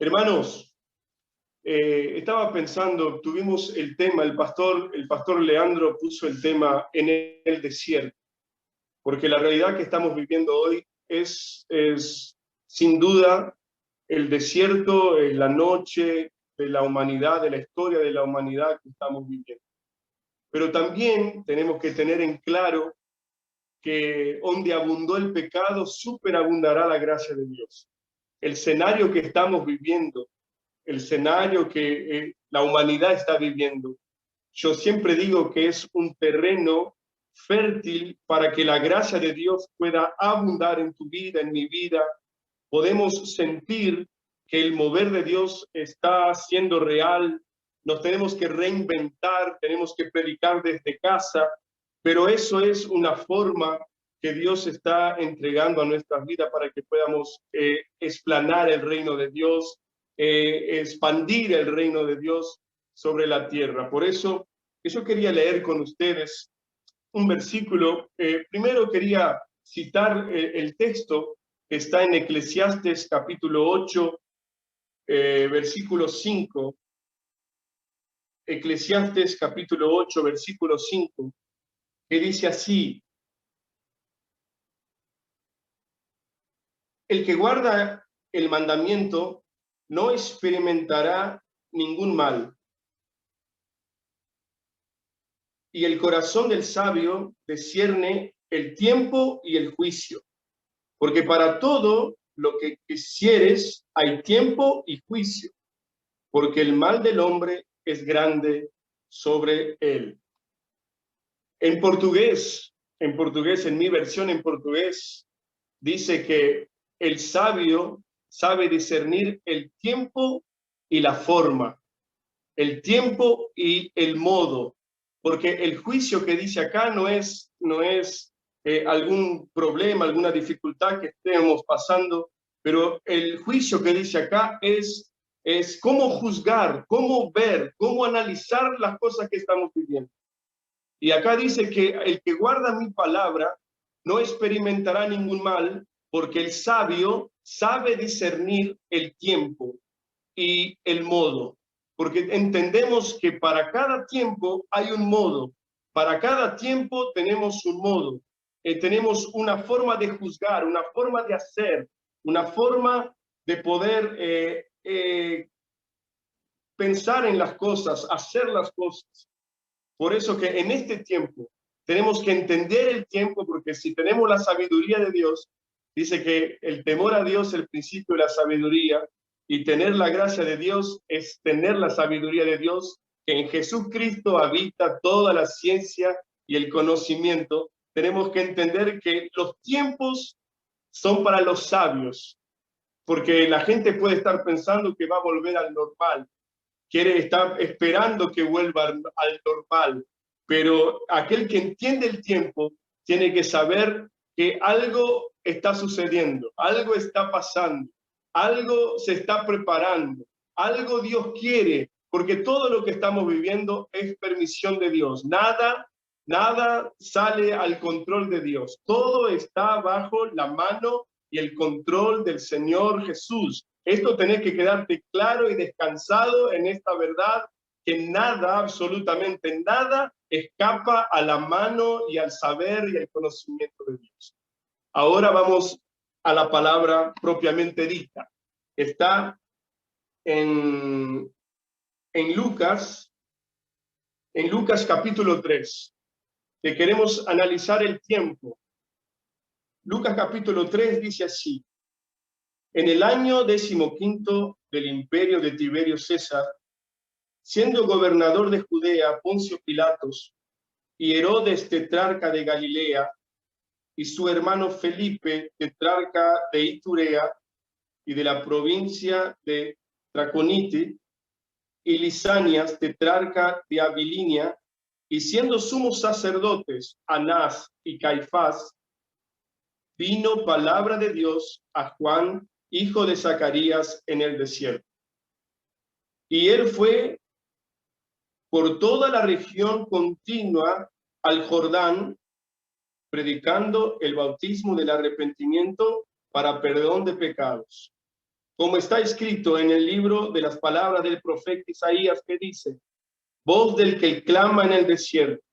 Hermanos, estaba pensando, tuvimos el tema, el pastor Leandro puso el tema en el desierto, porque la realidad que estamos viviendo hoy es sin duda el desierto, la noche de la humanidad, de la historia de la humanidad que estamos viviendo. Pero también tenemos que tener en claro que donde abundó el pecado, superabundará la gracia de Dios. El escenario que estamos viviendo, el escenario que la humanidad está viviendo, yo siempre digo que es un terreno fértil para que la gracia de Dios pueda abundar en tu vida, en mi vida. Podemos sentir que el mover de Dios está siendo real, nos tenemos que reinventar, tenemos que predicar desde casa, pero eso es una forma que Dios está entregando a nuestras vidas para que podamos explanar el reino de Dios, expandir el reino de Dios sobre la tierra. Por eso, yo quería leer con ustedes un versículo. Primero quería citar el texto que está en Eclesiastes capítulo 8, versículo 5. Eclesiastes capítulo 8, versículo 5, que dice así: el que guarda el mandamiento no experimentará ningún mal, y el corazón del sabio discierne el tiempo y el juicio, porque para todo lo que quisieres hay tiempo y juicio, porque el mal del hombre es grande sobre él. En portugués, en mi versión en portugués, dice que el sabio sabe discernir el tiempo y la forma, el tiempo y el modo, porque el juicio que dice acá no es algún problema, alguna dificultad que estemos pasando, pero el juicio que dice acá es cómo juzgar, cómo ver, cómo analizar las cosas que estamos viviendo. Y acá dice que el que guarda mi palabra no experimentará ningún mal, porque el sabio sabe discernir el tiempo y el modo, porque entendemos que para cada tiempo hay un modo, para cada tiempo tenemos un modo, tenemos una forma de juzgar, una forma de hacer, una forma de poder pensar en las cosas, hacer las cosas. Por eso que en este tiempo tenemos que entender el tiempo, porque si tenemos la sabiduría de Dios, dice que el temor a Dios es el principio de la sabiduría, y tener la gracia de Dios es tener la sabiduría de Dios, que en Jesucristo habita toda la ciencia y el conocimiento. Tenemos que entender que los tiempos son para los sabios, porque la gente puede estar pensando que va a volver al normal, estar esperando que vuelva al normal, pero aquel que entiende el tiempo tiene que saber que algo está sucediendo, algo está pasando, algo se está preparando, algo Dios quiere, porque todo lo que estamos viviendo es permisión de Dios. Nada sale al control de Dios. Todo está bajo la mano y el control del Señor Jesús. Esto tenés que quedarte claro y descansado en esta verdad, que nada, absolutamente nada, escapa a la mano y al saber y al conocimiento de Dios. Ahora vamos a la palabra propiamente dita. Está en Lucas capítulo 3, que queremos analizar el tiempo. Lucas capítulo 3 dice así: en el año 15 del imperio de Tiberio César, siendo gobernador de Judea Poncio Pilatos, y Herodes tetrarca de Galilea, y su hermano Felipe tetrarca de Iturea y de la provincia de Traconite, y Lisanias tetrarca de Abilinia, y siendo sumos sacerdotes Anás y Caifás, vino palabra de Dios a Juan, hijo de Zacarías, en el desierto. Y él fue por toda la región continua al Jordán, predicando el bautismo del arrepentimiento para perdón de pecados, como está escrito en el libro de las palabras del profeta Isaías, que dice: voz del que clama en el desierto,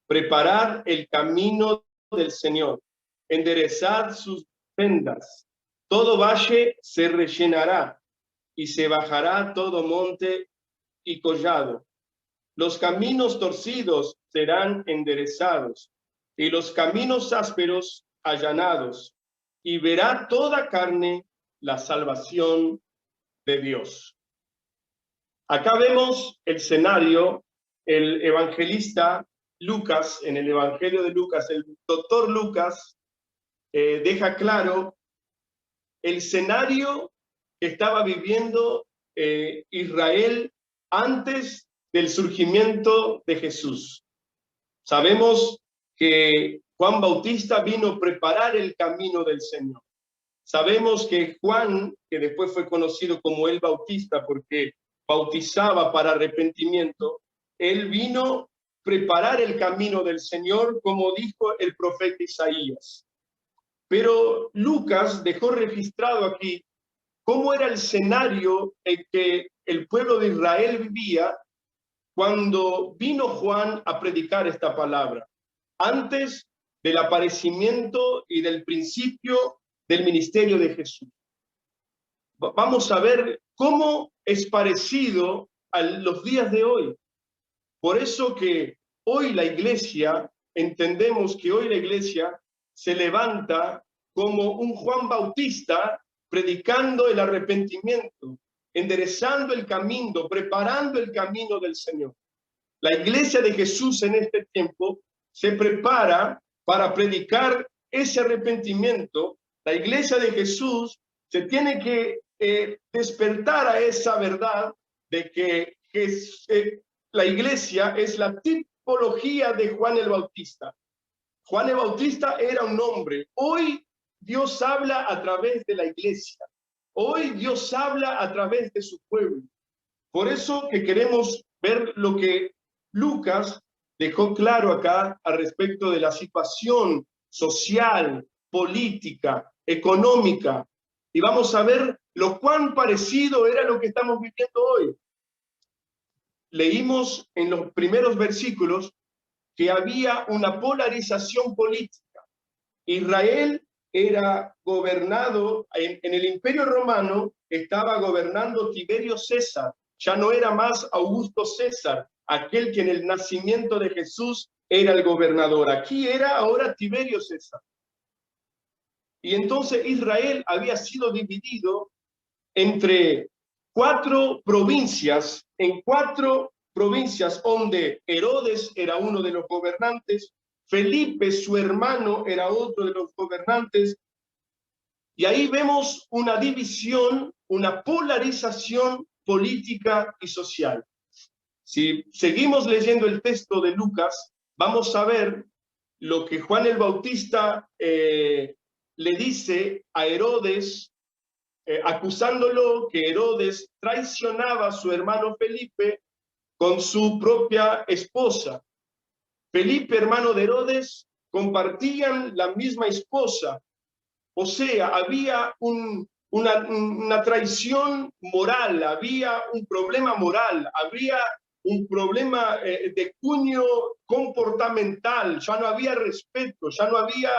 preparad el camino del Señor, enderezad sus sendas, todo valle se rellenará y se bajará todo monte y collado. Los caminos torcidos serán enderezados y los caminos ásperos allanados, y verá toda carne la salvación de Dios. Acá vemos el escenario, el evangelista Lucas, en el Evangelio de Lucas, el doctor Lucas deja claro el escenario que estaba viviendo Israel antes del surgimiento de Jesús. Sabemos que Juan Bautista vino a preparar el camino del Señor. Sabemos que Juan, que después fue conocido como el Bautista porque bautizaba para arrepentimiento, él vino a preparar el camino del Señor, como dijo el profeta Isaías. Pero Lucas dejó registrado aquí cómo era el escenario en que el pueblo de Israel vivía cuando vino Juan a predicar esta palabra, antes del aparecimiento y del principio del ministerio de Jesús. Vamos a ver cómo es parecido a los días de hoy. Por eso que hoy la iglesia, entendemos que hoy la iglesia se levanta como un Juan Bautista predicando el arrepentimiento, enderezando el camino, preparando el camino del Señor. La iglesia de Jesús en este tiempo se prepara para predicar ese arrepentimiento. La iglesia de Jesús se tiene que despertar a esa verdad de que la iglesia es la tipología de Juan el Bautista. Juan el Bautista era un hombre. Hoy Dios habla a través de la iglesia. Hoy Dios habla a través de su pueblo. Por eso que queremos ver lo que Lucas dejó claro acá al respecto de la situación social, política, económica. Y vamos a ver lo cuán parecido era lo que estamos viviendo hoy. Leímos en los primeros versículos que había una polarización política. Israel era gobernado, en el Imperio Romano estaba gobernando Tiberio César, ya no era más Augusto César, aquel que en el nacimiento de Jesús era el gobernador. Aquí era ahora Tiberio César. Y entonces Israel había sido dividido entre 4 provincias, en 4 provincias donde Herodes era uno de los gobernantes, Felipe, su hermano, era otro de los gobernantes, y ahí vemos una división, una polarización política y social. Si seguimos leyendo el texto de Lucas, vamos a ver lo que Juan el Bautista le dice a Herodes, acusándolo que Herodes traicionaba a su hermano Felipe con su propia esposa. Felipe, hermano de Herodes, compartían la misma esposa. O sea, había una traición moral, había un problema moral, había un problema de cuño comportamental, ya no había respeto, ya no había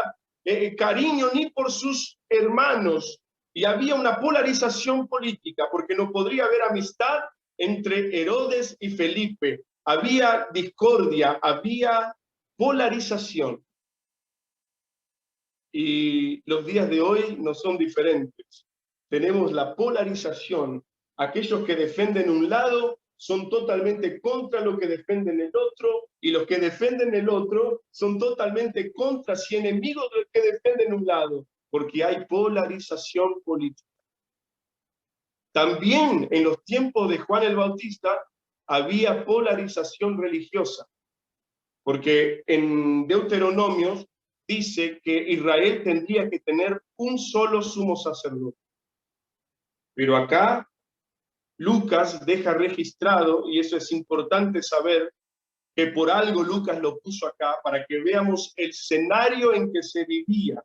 cariño ni por sus hermanos, y había una polarización política, porque no podría haber amistad entre Herodes y Felipe. Había discordia, había polarización. Y los días de hoy no son diferentes. Tenemos la polarización. Aquellos que defienden un lado son totalmente contra lo que defienden el otro, y los que defienden el otro son totalmente contra y enemigos de los que defienden un lado, porque hay polarización política. También en los tiempos de Juan el Bautista había polarización religiosa, porque en Deuteronomios dice que Israel tendría que tener un solo sumo sacerdote. Pero acá Lucas deja registrado, y eso es importante saber, que por algo Lucas lo puso acá, para que veamos el escenario en que se vivía.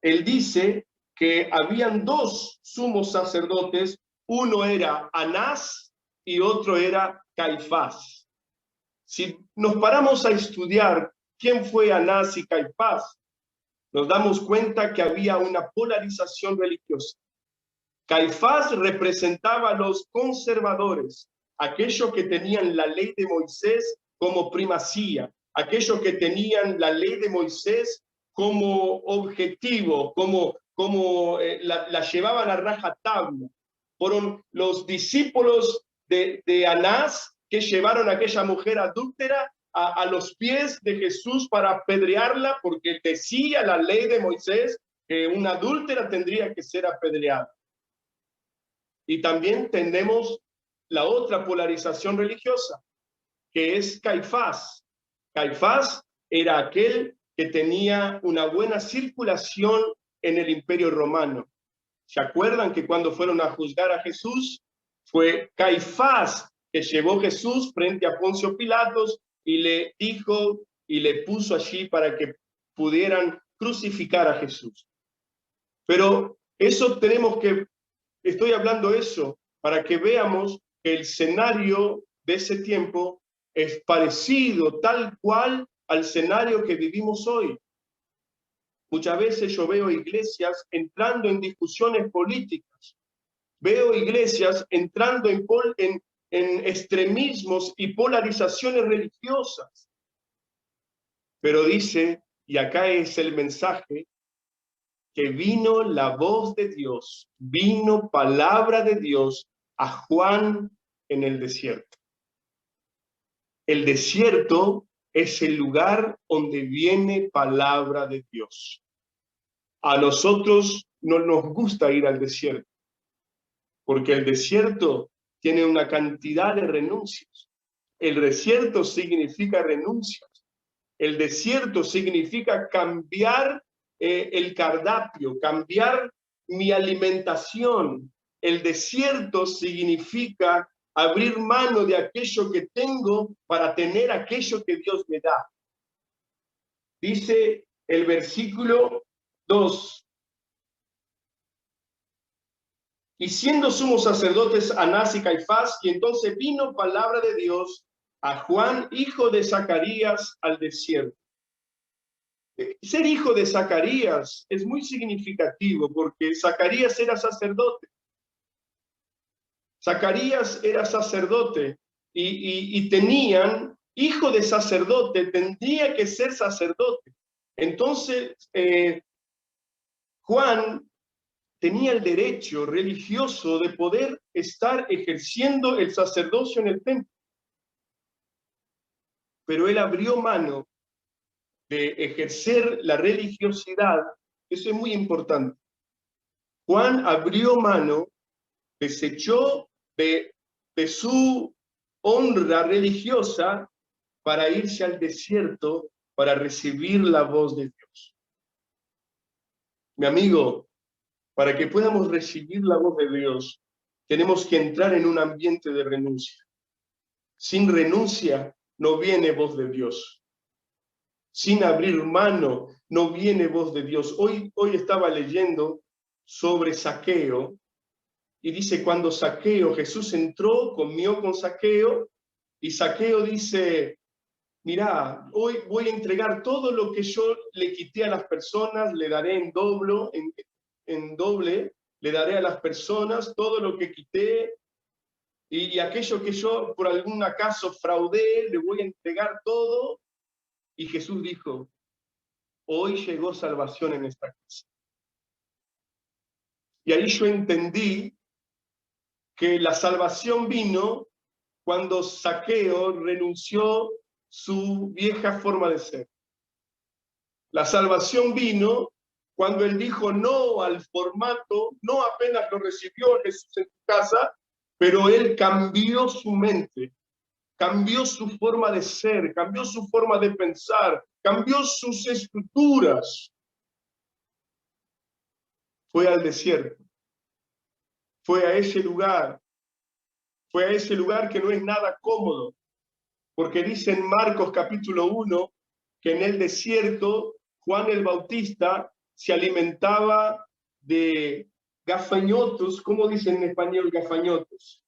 Él dice que habían dos sumos sacerdotes, uno era Anás y otro era Caifás. Si nos paramos a estudiar quién fue Anás y Caifás, nos damos cuenta que había una polarización religiosa. Caifás representaba a los conservadores, aquellos que tenían la ley de Moisés como primacía, aquellos que tenían la ley de Moisés como objetivo, la llevaban a rajatabla. Fueron los discípulos de Anás que llevaron a aquella mujer adúltera a los pies de Jesús para apedrearla, porque decía la ley de Moisés que una adúltera tendría que ser apedreada. Y también tenemos la otra polarización religiosa, que es Caifás. Caifás era aquel que tenía una buena circulación en el Imperio Romano. ¿Se acuerdan que cuando fueron a juzgar a Jesús, fue Caifás que llevó a Jesús frente a Poncio Pilatos y le dijo y le puso allí para que pudieran crucificar a Jesús? Pero eso tenemos que, estoy hablando eso para que veamos que el escenario de ese tiempo es parecido tal cual al escenario que vivimos hoy. Muchas veces yo veo iglesias entrando en discusiones políticas, veo iglesias entrando en extremismos y polarizaciones religiosas. Pero dice, y acá es el mensaje, que vino la voz de Dios, vino palabra de Dios a Juan en el desierto. El desierto es el lugar donde viene palabra de Dios. A nosotros no nos gusta ir al desierto, porque el desierto tiene una cantidad de renuncias. El desierto significa renuncias. El desierto significa cambiar el cardápio, cambiar mi alimentación. El desierto significa abrir mano de aquello que tengo para tener aquello que Dios me da. Dice el versículo 2. Y siendo sumos sacerdotes Anás y Caifás, y entonces vino palabra de Dios a Juan, hijo de Zacarías, al desierto. Ser hijo de Zacarías es muy significativo porque Zacarías era sacerdote. Zacarías era sacerdote y tenían, hijo de sacerdote, tendría que ser sacerdote. Entonces, Juan tenía el derecho religioso de poder estar ejerciendo el sacerdocio en el templo. Pero él abrió mano de ejercer la religiosidad. Eso es muy importante. Juan abrió mano, desechó de su honra religiosa para irse al desierto para recibir la voz de Dios. Mi amigo, para que podamos recibir la voz de Dios, tenemos que entrar en un ambiente de renuncia. Sin renuncia no viene voz de Dios. Sin abrir mano no viene voz de Dios. Hoy estaba leyendo sobre Zaqueo y dice, cuando Zaqueo, Jesús entró, comió con Zaqueo y Zaqueo dice, mirá, hoy voy a entregar todo lo que yo le quité a las personas, le daré en doble, le daré a las personas todo lo que quité y aquello que yo por algún acaso fraudé, le voy a entregar todo. Y Jesús dijo, hoy llegó salvación en esta casa. Y ahí yo entendí que la salvación vino cuando Zaqueo renunció su vieja forma de ser. La salvación vino cuando él dijo no al formato, no apenas lo recibió a Jesús en su casa, pero él cambió su mente, cambió su forma de ser, cambió su forma de pensar, cambió sus estructuras. Fue al desierto, fue a ese lugar que no es nada cómodo, porque dice en Marcos capítulo 1 que en el desierto Juan el Bautista se alimentaba de gafañotos. ¿Cómo dicen en español gafañotos?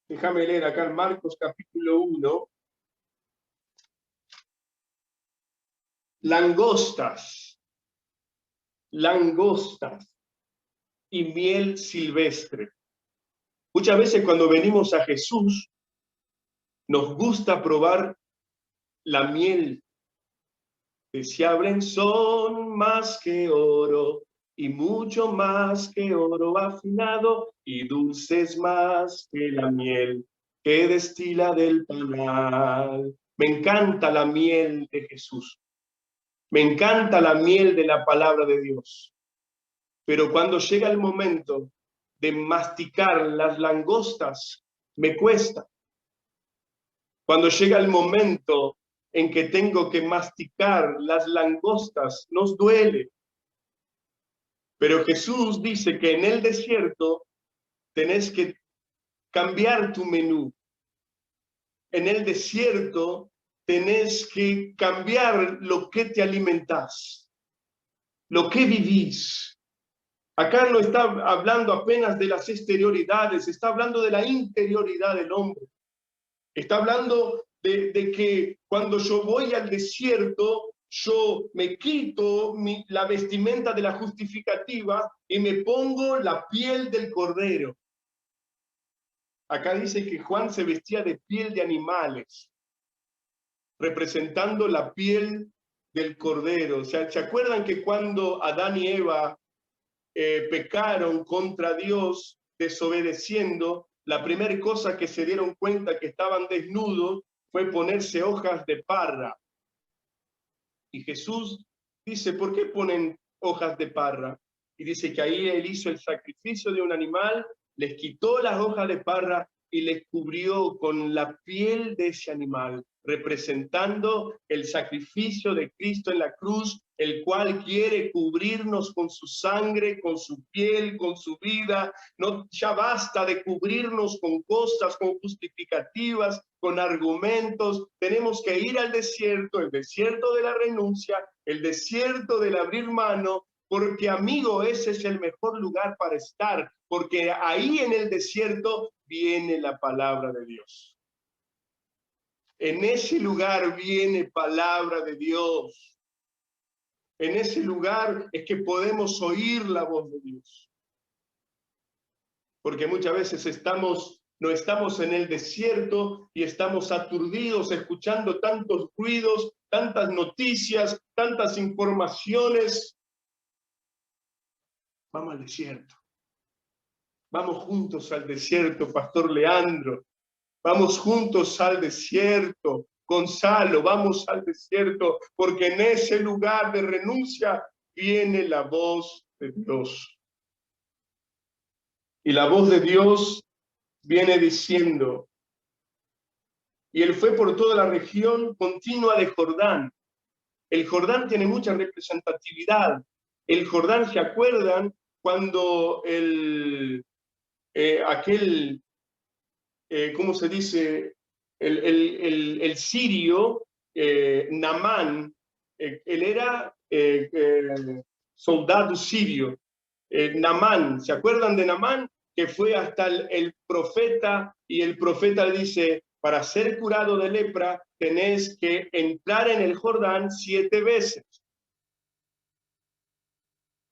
Déjame leer acá en Marcos capítulo 1. Langostas, langostas y miel silvestre. Muchas veces cuando venimos a Jesús, nos gusta probar la miel. Que se abren son más que oro y mucho más que oro afinado y dulces más que la miel que destila del panal. Me encanta la miel de Jesús. Me encanta la miel de la palabra de Dios. Pero cuando llega el momento de masticar las langostas, me cuesta. Cuando llega el momento en que tengo que masticar las langostas, nos duele. Pero Jesús dice que en el desierto tenés que cambiar tu menú. En el desierto tenés que cambiar lo que te alimentás, lo que vivís. Acá no está hablando apenas de las exterioridades, está hablando de la interioridad del hombre. Está hablando de que cuando yo voy al desierto, yo me quito la vestimenta de la justificativa y me pongo la piel del cordero. Acá dice que Juan se vestía de piel de animales, representando la piel del cordero. O sea, ¿se acuerdan que cuando Adán y Eva pecaron contra Dios, desobedeciendo, la primera cosa que se dieron cuenta que estaban desnudos fue ponerse hojas de parra? Y Jesús dice, ¿por qué ponen hojas de parra? Y dice que ahí él hizo el sacrificio de un animal, les quitó las hojas de parra y les cubrió con la piel de ese animal, representando el sacrificio de Cristo en la cruz, el cual quiere cubrirnos con su sangre, con su piel, con su vida. No, ya basta de cubrirnos con cosas, con justificativas, con argumentos. Tenemos que ir al desierto, el desierto de la renuncia, el desierto del abrir mano, porque amigo, ese es el mejor lugar para estar, porque ahí en el desierto viene la palabra de Dios. En ese lugar viene palabra de Dios. En ese lugar es que podemos oír la voz de Dios. Porque muchas veces no estamos en el desierto y estamos aturdidos escuchando tantos ruidos, tantas noticias, tantas informaciones. Vamos al desierto. Vamos juntos al desierto, Pastor Leandro. Vamos juntos al desierto, Gonzalo, vamos al desierto, porque en ese lugar de renuncia viene la voz de Dios. Y la voz de Dios viene diciendo, y él fue por toda la región continua de Jordán. El Jordán tiene mucha representatividad. El Jordán, ¿se acuerdan cuando ¿cómo se dice? El sirio, Naamán, él era soldado sirio. Naamán, ¿se acuerdan de Naamán? Que fue hasta el profeta y el profeta le dice, para ser curado de lepra tenés que entrar en el Jordán 7 veces.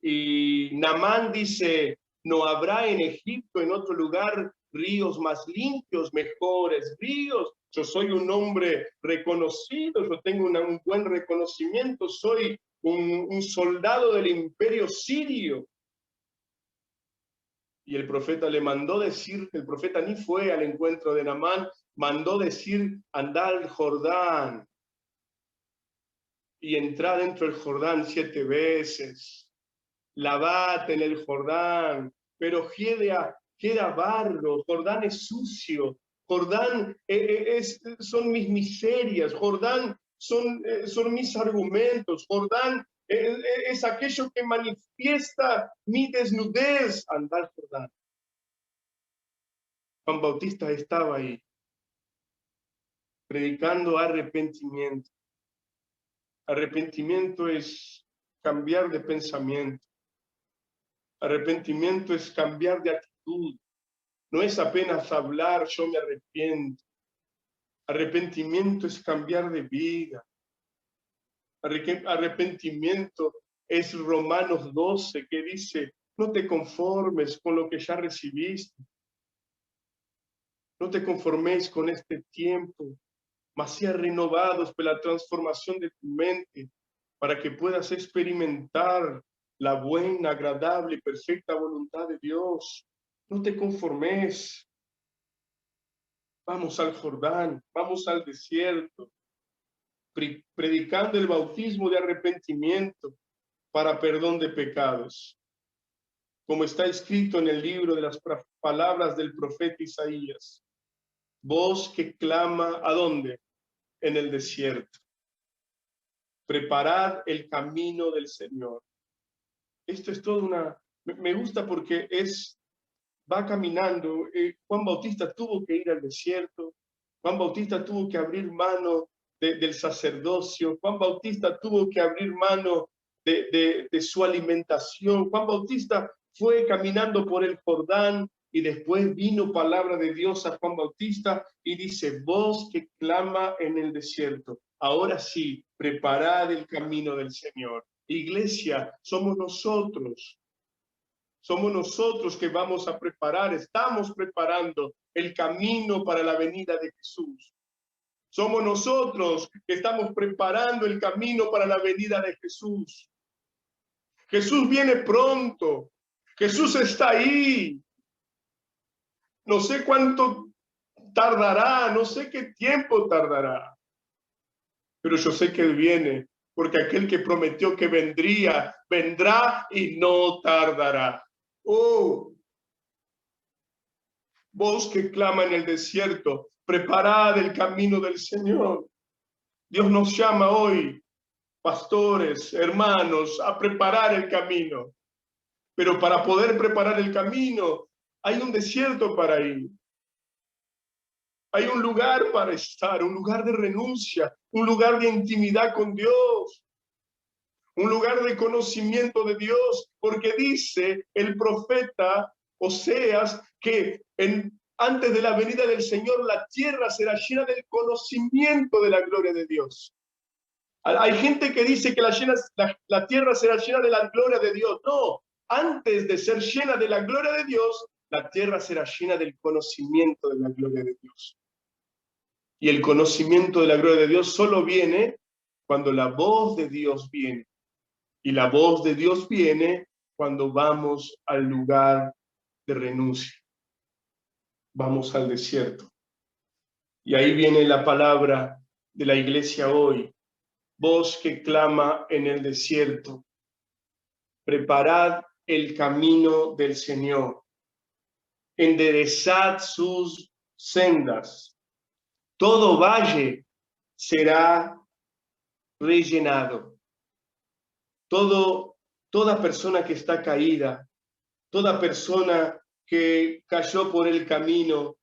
Y Naamán dice, no habrá en Egipto, en otro lugar, ríos más limpios, mejores ríos. Yo soy un hombre reconocido, yo tengo un buen reconocimiento, soy un soldado del imperio sirio. Y el profeta le mandó decir, el profeta ni fue al encuentro de Naamán, mandó decir, andá al Jordán y entrá dentro del Jordán 7 veces. Lavate en el Jordán, pero queda barro, Jordán es sucio, Jordán son mis miserias, Jordán son mis argumentos, Jordán es aquello que manifiesta mi desnudez. Andar Jordán. Juan Bautista estaba ahí, predicando arrepentimiento. Arrepentimiento es cambiar de pensamiento. Arrepentimiento es cambiar de actitud. No es apenas hablar, yo me arrepiento. Arrepentimiento es cambiar de vida. Arrepentimiento es Romanos 12, que dice, no te conformes con lo que ya recibiste. No te conformes con este tiempo, mas seas renovados por la transformación de tu mente, para que puedas experimentar la buena, agradable y perfecta voluntad de Dios. No te conformes. Vamos al Jordán, vamos al desierto, predicando el bautismo de arrepentimiento para perdón de pecados. Como está escrito en el libro de las palabras del profeta Isaías, voz que clama, ¿a dónde? En el desierto. Preparad el camino del Señor. Esto es todo me gusta porque va caminando. Juan Bautista tuvo que ir al desierto. Juan Bautista tuvo que abrir mano del sacerdocio. Juan Bautista tuvo que abrir mano de su alimentación. Juan Bautista fue caminando por el Jordán y después vino palabra de Dios a Juan Bautista y dice, voz que clama en el desierto. Ahora sí, preparad el camino del Señor. Iglesia, somos nosotros. Somos nosotros que vamos a preparar, estamos preparando el camino para la venida de Jesús. Somos nosotros que estamos preparando el camino para la venida de Jesús. Jesús viene pronto. Jesús está ahí. No sé cuánto tardará, no sé qué tiempo tardará. Pero yo sé que Él viene, porque aquel que prometió que vendría, vendrá y no tardará. Oh, voz que clama en el desierto, preparad el camino del Señor. Dios nos llama hoy, pastores, hermanos, a preparar el camino. Pero para poder preparar el camino, hay un desierto para ir. Hay un lugar para estar, un lugar de renuncia, un lugar de intimidad con Dios, un lugar de conocimiento de Dios, porque dice el profeta Oseas que antes de la venida del Señor la tierra será llena del conocimiento de la gloria de Dios. Hay gente que dice que la tierra será llena de la gloria de Dios. No, antes de ser llena de la gloria de Dios, la tierra será llena del conocimiento de la gloria de Dios. Y el conocimiento de la gloria de Dios solo viene cuando la voz de Dios viene. Y la voz de Dios viene cuando vamos al lugar de renuncia. Vamos al desierto. Y ahí viene la palabra de la iglesia hoy. Voz que clama en el desierto. Preparad el camino del Señor. Enderezad sus sendas. Todo valle será rellenado. Toda persona que está caída, toda persona que cayó por el camino,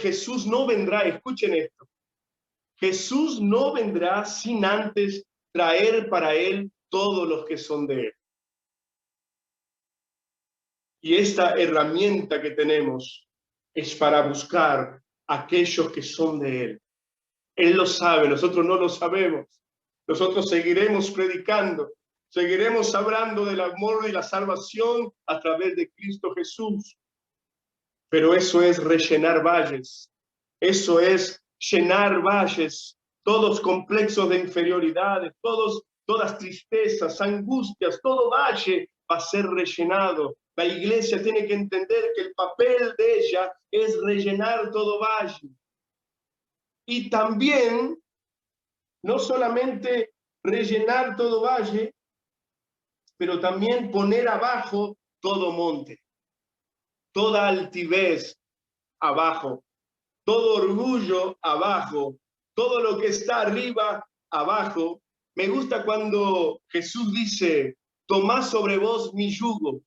Jesús no vendrá, escuchen esto, Jesús no vendrá sin antes traer para él todos los que son de él. Y esta herramienta que tenemos es para buscar a aquellos que son de él. Él lo sabe, nosotros no lo sabemos. Nosotros seguiremos predicando, seguiremos hablando del amor y la salvación a través de Cristo Jesús. Pero eso es rellenar valles, eso es llenar valles, todos complejos de inferioridades, todas tristezas, angustias, todo valle va a ser rellenado. La iglesia tiene que entender que el papel de ella es rellenar todo valle. Y también, no solamente rellenar todo valle, pero también poner abajo todo monte, toda altivez abajo, todo orgullo abajo, todo lo que está arriba abajo. Me gusta cuando Jesús dice, tomad sobre vos mi yugo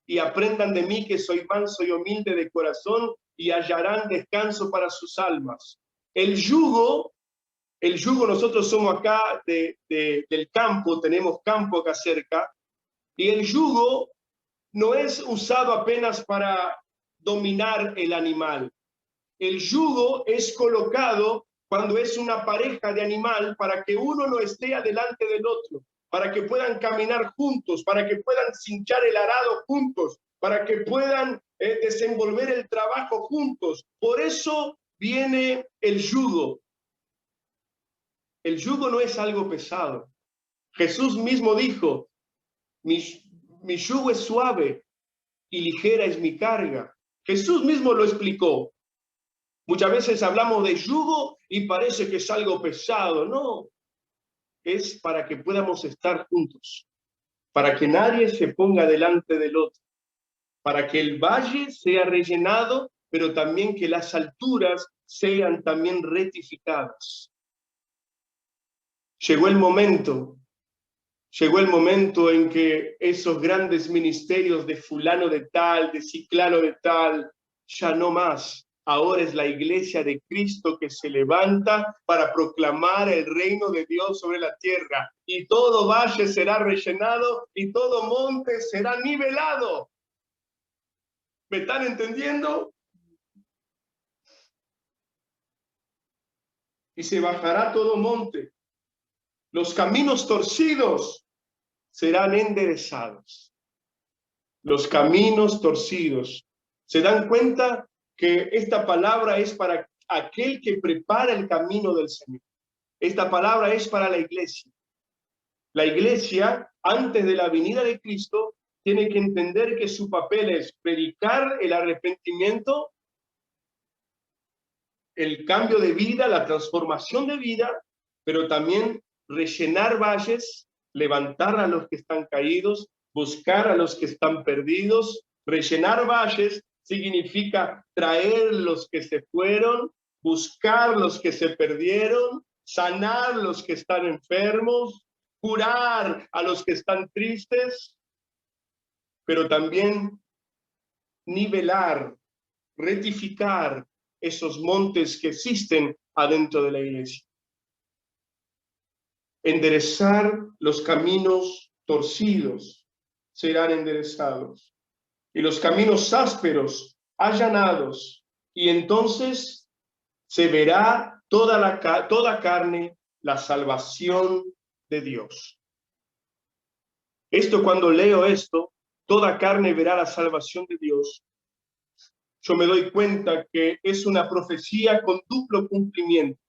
y aprendan de mí que soy manso y humilde de corazón y hallarán descanso para sus almas. El yugo, nosotros somos acá del campo, tenemos campo acá cerca, y el yugo no es usado apenas para dominar el animal. El yugo es colocado cuando es una pareja de animal para que uno no esté adelante del otro, para que puedan caminar juntos, para que puedan cinchar el arado juntos, para que puedan desenvolver el trabajo juntos. Por eso viene el yugo. El yugo no es algo pesado. Jesús mismo dijo, mi yugo es suave y ligera es mi carga. Jesús mismo lo explicó. Muchas veces hablamos de yugo y parece que es algo pesado. No, es para que podamos estar juntos, para que nadie se ponga delante del otro, para que el valle sea rellenado, pero también que las alturas sean también rectificadas. Llegó el momento en que esos grandes ministerios de fulano de tal, de ciclano de tal, ya no más. Ahora es la iglesia de Cristo que se levanta para proclamar el reino de Dios sobre la tierra. Y todo valle será rellenado y todo monte será nivelado. ¿Me están entendiendo? Y se bajará todo monte. Los caminos torcidos serán enderezados. Los caminos torcidos. ¿Se dan cuenta que esta palabra es para aquel que prepara el camino del Señor? Esta palabra es para la iglesia. La iglesia, antes de la venida de Cristo, tiene que entender que su papel es predicar el arrepentimiento, el cambio de vida, la transformación de vida, pero también rellenar valles, levantar a los que están caídos, buscar a los que están perdidos. Rellenar valles significa traer los que se fueron, buscar los que se perdieron, sanar los que están enfermos, curar a los que están tristes, pero también nivelar, rectificar esos montes que existen adentro de la iglesia. Enderezar los caminos torcidos serán enderezados y los caminos ásperos allanados, y entonces se verá toda carne la salvación de Dios. Cuando leo esto, toda carne verá la salvación de Dios, yo me doy cuenta que es una profecía con duplo cumplimiento,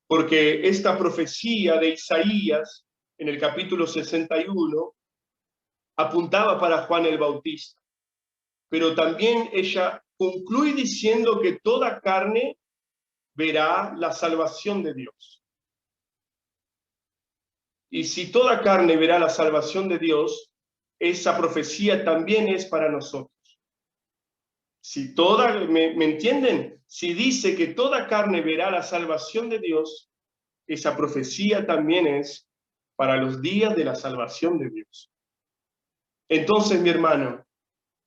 porque esta profecía de Isaías, en el capítulo 61, apuntaba para Juan el Bautista, pero también ella concluye diciendo que toda carne verá la salvación de Dios. Y si toda carne verá la salvación de Dios, esa profecía también es para nosotros. Si ¿me entienden? Si dice que toda carne verá la salvación de Dios, esa profecía también es para los días de la salvación de Dios. Entonces, mi hermano,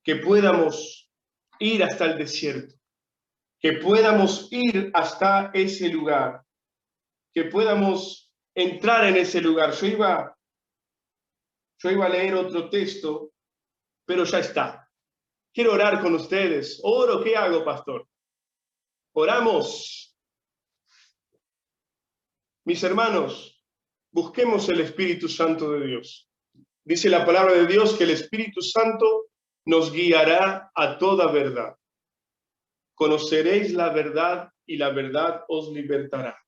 que podamos ir hasta el desierto, que podamos ir hasta ese lugar, que podamos entrar en ese lugar. Yo iba a leer otro texto, pero ya está. Quiero orar con ustedes. Oro, ¿qué hago, pastor? Oramos. Mis hermanos, busquemos el Espíritu Santo de Dios. Dice la palabra de Dios que el Espíritu Santo nos guiará a toda verdad. Conoceréis la verdad y la verdad os libertará.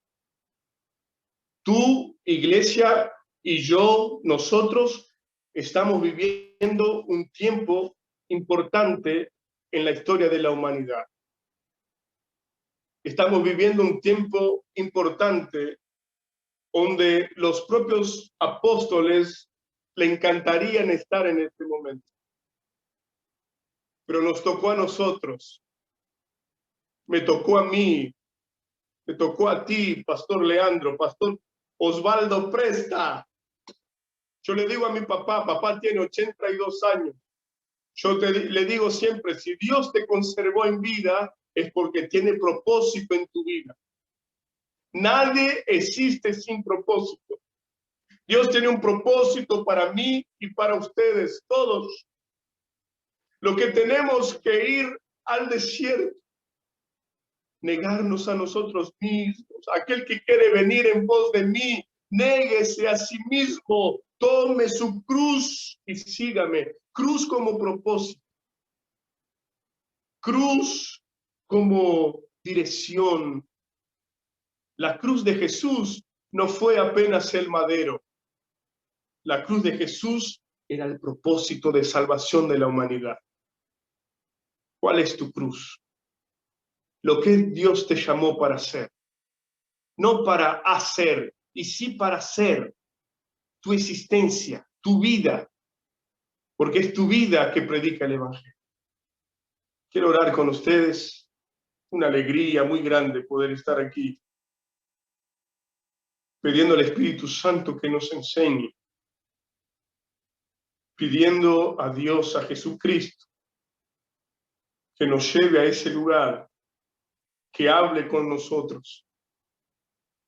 Tú, iglesia, y yo, nosotros, estamos viviendo un tiempo importante en la historia de la humanidad. Estamos viviendo un tiempo importante donde los propios apóstoles le encantarían estar en este momento. Pero nos tocó a nosotros, me tocó a mí, me tocó a ti, Pastor Leandro, Pastor Osvaldo Presta. Yo le digo a mi papá tiene 82 años. Le digo siempre, si Dios te conservó en vida, es porque tiene propósito en tu vida. Nadie existe sin propósito. Dios tiene un propósito para mí y para ustedes, todos. lo que tenemos que ir al desierto, negarnos a nosotros mismos. Aquel que quiere venir en pos de mí, néguese a sí mismo, tome su cruz y sígame. Cruz como propósito, cruz como dirección. La cruz de Jesús no fue apenas el madero. La cruz de Jesús era el propósito de salvación de la humanidad. ¿Cuál es tu cruz? Lo que Dios te llamó para hacer. No para hacer, y sí para ser tu existencia, tu vida, porque es tu vida que predica el Evangelio. Quiero orar con ustedes. Una alegría muy grande poder estar aquí, pidiendo al Espíritu Santo que nos enseñe, pidiendo a Dios, a Jesucristo, que nos lleve a ese lugar, que hable con nosotros.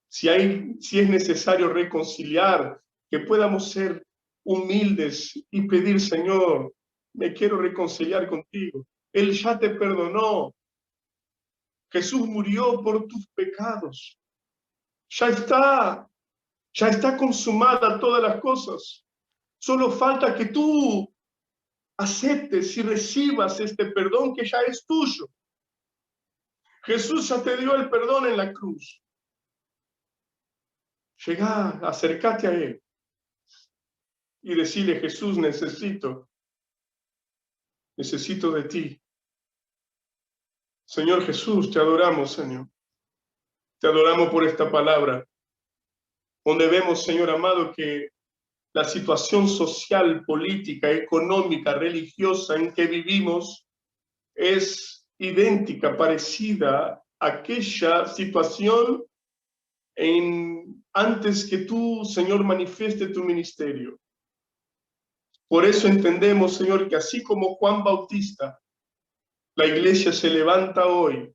Si es necesario reconciliar, que podamos ser humildes y pedir, Señor, me quiero reconciliar contigo. Él ya te perdonó. Jesús murió por tus pecados. Ya está consumada todas las cosas. Solo falta que tú aceptes y recibas este perdón que ya es tuyo. Jesús ya te dio el perdón en la cruz. Llegá, acércate a Él y decirle, Jesús, necesito de ti. Señor Jesús, te adoramos, Señor. Te adoramos por esta palabra, donde vemos, Señor amado, que la situación social, política, económica, religiosa en que vivimos es idéntica, parecida a aquella situación antes que tú, Señor, manifieste tu ministerio. Por eso entendemos, Señor, que así como Juan Bautista, la iglesia se levanta hoy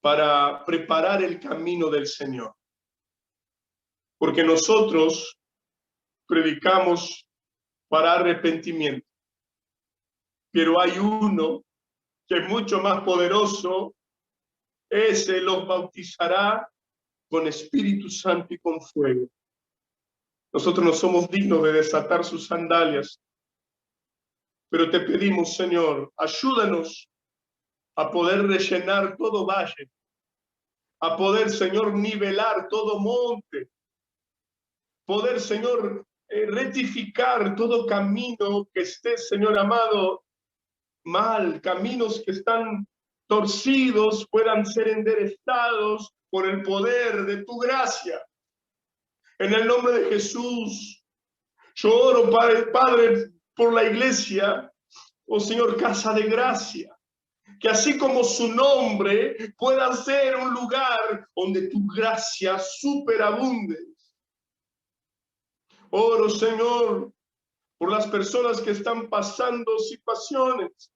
para preparar el camino del Señor. Porque nosotros predicamos para arrepentimiento. Pero hay uno que es mucho más poderoso, ese los bautizará con Espíritu Santo y con fuego. Nosotros no somos dignos de desatar sus sandalias, pero te pedimos, Señor, ayúdanos a poder rellenar todo valle, a poder, Señor, nivelar todo monte, poder, Señor, rectificar todo camino que esté, Señor amado, mal, caminos que están torcidos puedan ser enderezados por el poder de tu gracia. En el nombre de Jesús, yo oro, Padre, por la iglesia, oh Señor, casa de gracia, que así como su nombre pueda ser un lugar donde tu gracia superabunde. Oro, Señor, por las personas que están pasando situaciones,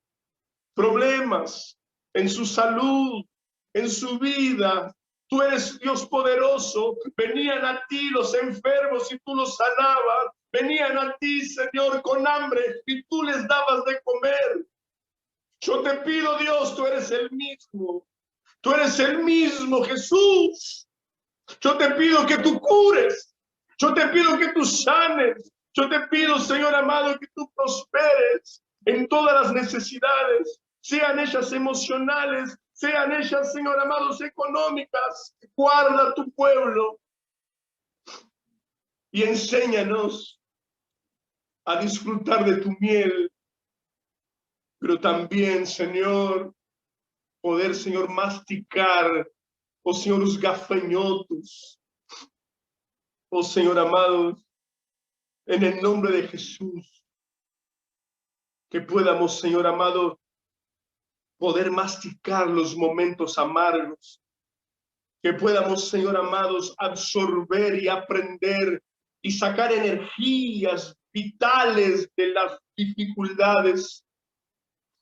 problemas en su salud, en su vida. Tú eres Dios poderoso. Venían a ti los enfermos y tú los sanabas. Venían a ti, Señor, con hambre y tú les dabas de comer. Yo te pido, Dios, tú eres el mismo. Tú eres el mismo, Jesús. Yo te pido que tú cures. Yo te pido que tú sanes. Yo te pido, Señor amado, que tú prosperes en todas las necesidades, sean ellas emocionales, sean ellas, Señor amados, económicas. Guarda a tu pueblo y enséñanos a disfrutar de tu miel, pero también, Señor, poder, Señor, masticar, oh Señor, los gafanhotos, oh Señor amado, en el nombre de Jesús, que podamos, Señor amado, poder masticar los momentos amargos, que podamos, Señor amados, absorber y aprender y sacar energías vitales de las dificultades.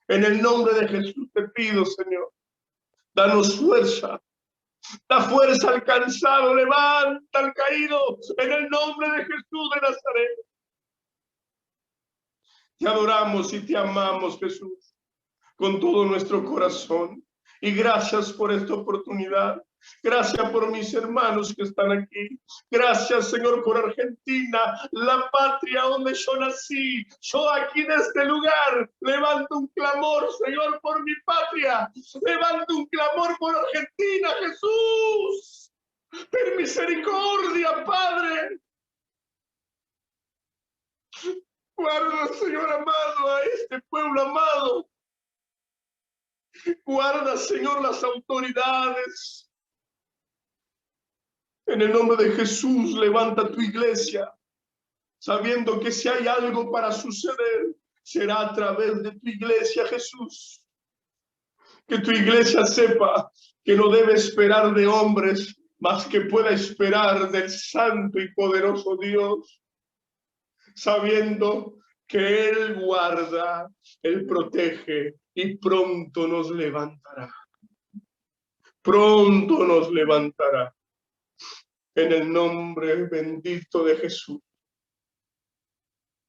En el nombre de Jesús te pido, Señor, danos fuerza. Da fuerza al cansado, levanta al caído, en el nombre de Jesús de Nazaret. Te adoramos y te amamos, Jesús, con todo nuestro corazón. Y gracias por esta oportunidad. Gracias por mis hermanos que están aquí. Gracias, Señor, por Argentina, la patria donde yo nací. Yo aquí de este lugar levanto un clamor, Señor, por mi patria. Levanto un clamor por Argentina, Jesús. Ten misericordia, Padre. Guarda, Señor amado, a este pueblo amado. Guarda, Señor, las autoridades. En el nombre de Jesús, levanta tu iglesia, sabiendo que si hay algo para suceder, será a través de tu iglesia, Jesús. Que tu iglesia sepa que no debe esperar de hombres, más que pueda esperar del santo y poderoso Dios, sabiendo que Él guarda, Él protege y pronto nos levantará. Pronto nos levantará. En el nombre bendito de Jesús.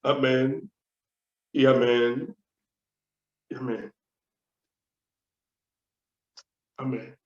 Amén. Y amén. Y amén. Amén.